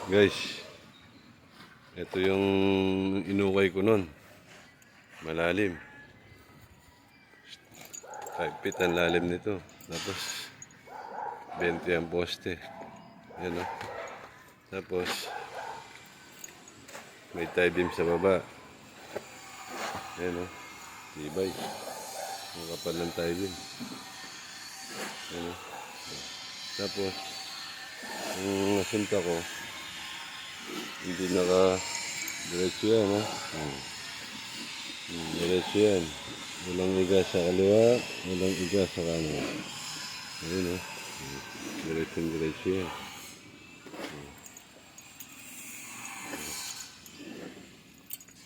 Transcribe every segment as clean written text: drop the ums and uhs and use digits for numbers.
Guys, ito yung inukay ko nun. Malalim. 5 feet ang lalim nito. Tapos, 20 ang poste. Yan o. Tapos, may tie beam sa baba. Yan o. Tibay. Ang kapal ng tie beam. Yan o. Tapos, yung nasunta ko, hindi naka-diretso yan, ha? Diretso yan. Walang iga sa kaliwa, walang iga sa kanan. Ayun, ha? Diretso yan.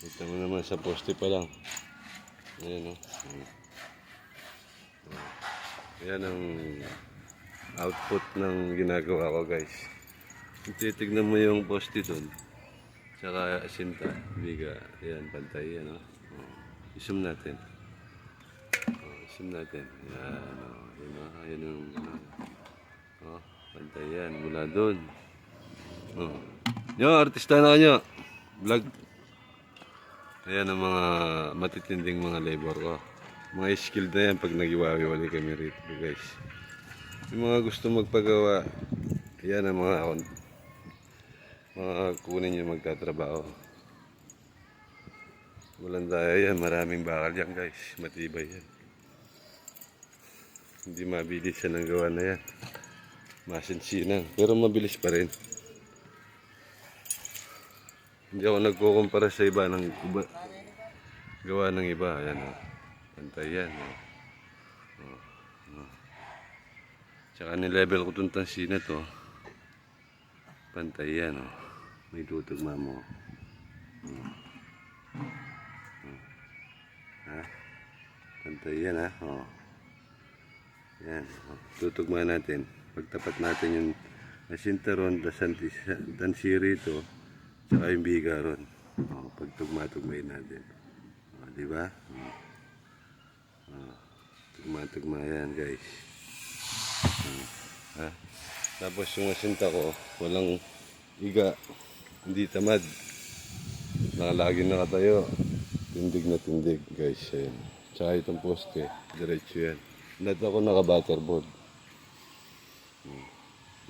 Kita mo naman sa poste pa lang. Ayun, ha? Yan ang output ng ginagawa ko, guys. Titignan mo yung poste doon. Tsaka sinta, biga. Yan, pantay yan, i-zoom natin. I-zoom natin. Yan, yun yung, pantay yan, mula doon. Yung artista na kanyo. Vlog. Ayan ang mga matitinding mga labor ko. Mga skilled na yan pag nagiwawi-wali kami rito, guys. Yung mga gusto magpagawa, yan ang mga kunin nyo magtatrabaho. Walang daya yan, maraming bakal yan, guys. Matibay yan. Hindi mabilis yan ang gawa na yan. Masinsinan, pero mabilis pa rin. Hindi ako nagkukumpara sa iba ng gawa ng iba. Ayan, pantay yan. Tsaka nilevel ko itong tansina to. Pantay yan, may tutugma mo. Pantay yan, yan, tutugma natin. Pagtapat natin yung asintaron, tansiri ito, tsaka yung biga ron. Pagtugma-tugmain natin. Diba? Tugma-tugma yan, guys. Tapos yung asinta ko, walang iga, hindi tamad. Nakalagi nakatayo. Tindig na tindig, guys. Ayan. Tsaka itong poste, diretso yan. Lahat ako naka-butterboard.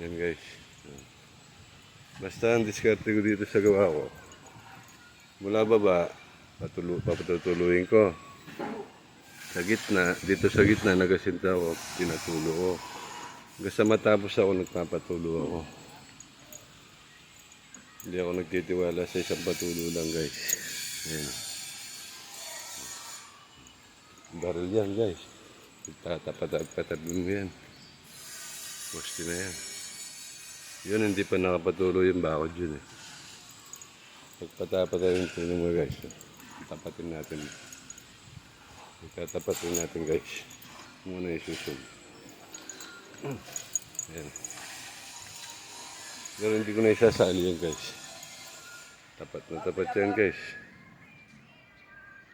Yan, guys. Basta ang diskarte ko dito sa gawa ko. Mula baba, papatutuluin ko. Sa gitna, dito sa gitna, nagasinta ko, pinatulo ko. Hanggang sa matapos ako, nagpapatulo ako. Hindi ako nagtitiwala sa isang patulo lang, guys. Ayan. Baril yan, guys. Patatabi mo yan. Poste na yan. Yun, hindi pa nakapatulo yung bakod yun, Pagpatapatan yung tulo mo, guys. Tapatin natin. Itatapatin natin, guys. Muna isusun. Ayan. Pero hindi ko na isasali yan, guys. Tapat na tapat yan, guys.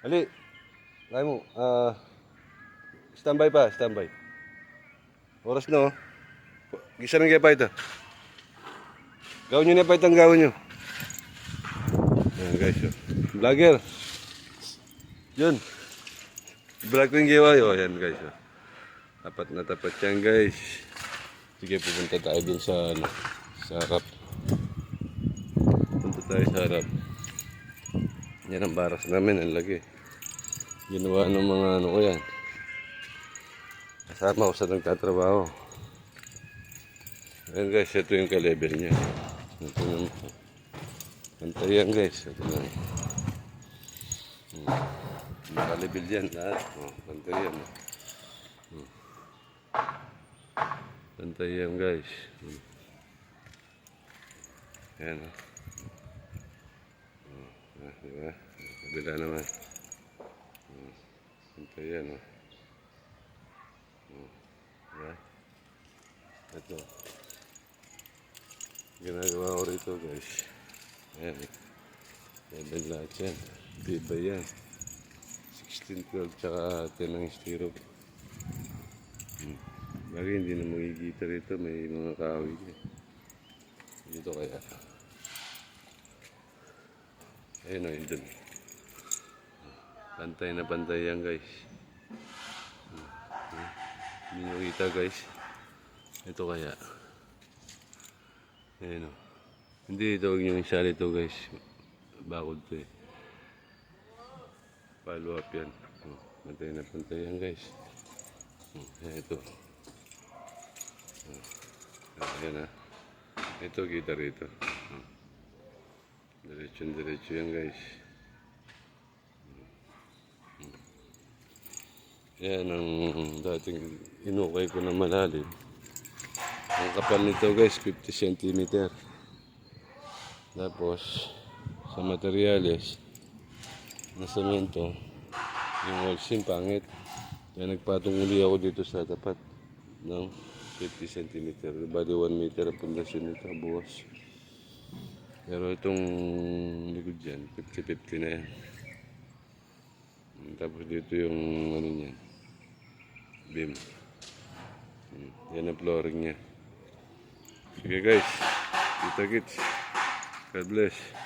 Ali! Kaya mo. Standby pa, standby. Oras na, Gisa ng kaya pa ito. Gawin nyo na pa itong gawin nyo. Ayan, guys. Vlogger. Yun. Vlog ko yung gawa yun. Ayan, guys. Tapat na tapat yan, guys. Sige, pupunta tayo dun sa harap. Punta tayo sa harap. Yan ang baras namin, ang lagi. Ginawa ng mga ko yan. Kasama ko sa nagtatrabaho. Ayan, guys, ito yung ka-level niya. Ito naman. Pantay yan, guys. Ito na. Naka-level yan lahat. Pantay yan. Pantay yan, guys. Ayan, diba? Kabila naman. Pantay yan, diba? Ito. Ginagawa ko rito, guys. Ayan, level lahat yan. Diba yan? 16, 12, tsaka 10 ang stirrup. Bagay hindi na magigita rito, may mga kahoy dito kaya Ayun o, yun dun. Pantay na pantay yan guys. Hindi nyo kita guys. Ito kaya. Ayun o. Hindi ito, huwag nyo isali ito guys. Bakod to eh. Follow up yan. Pantay na pantay yan guys. Ayan ito. Ayan ha. Ito kita rito. Diretso yan guys. Yan ang dating inukay ko na malalim. Ang kapal nito guys, 50 cm. Tapos, sa materyales, na semento, yung wall sim pangit. Kaya nagpatong uli ako dito sa tapat ng 50 cm. Bali 1 meter ang pundasyon nito, buwas. Pero itong likod dyan, 50-50 na yan. Tapos dito yung ano niyan, beam. Yan ang flooring niya. Sige guys, kita kits. God bless.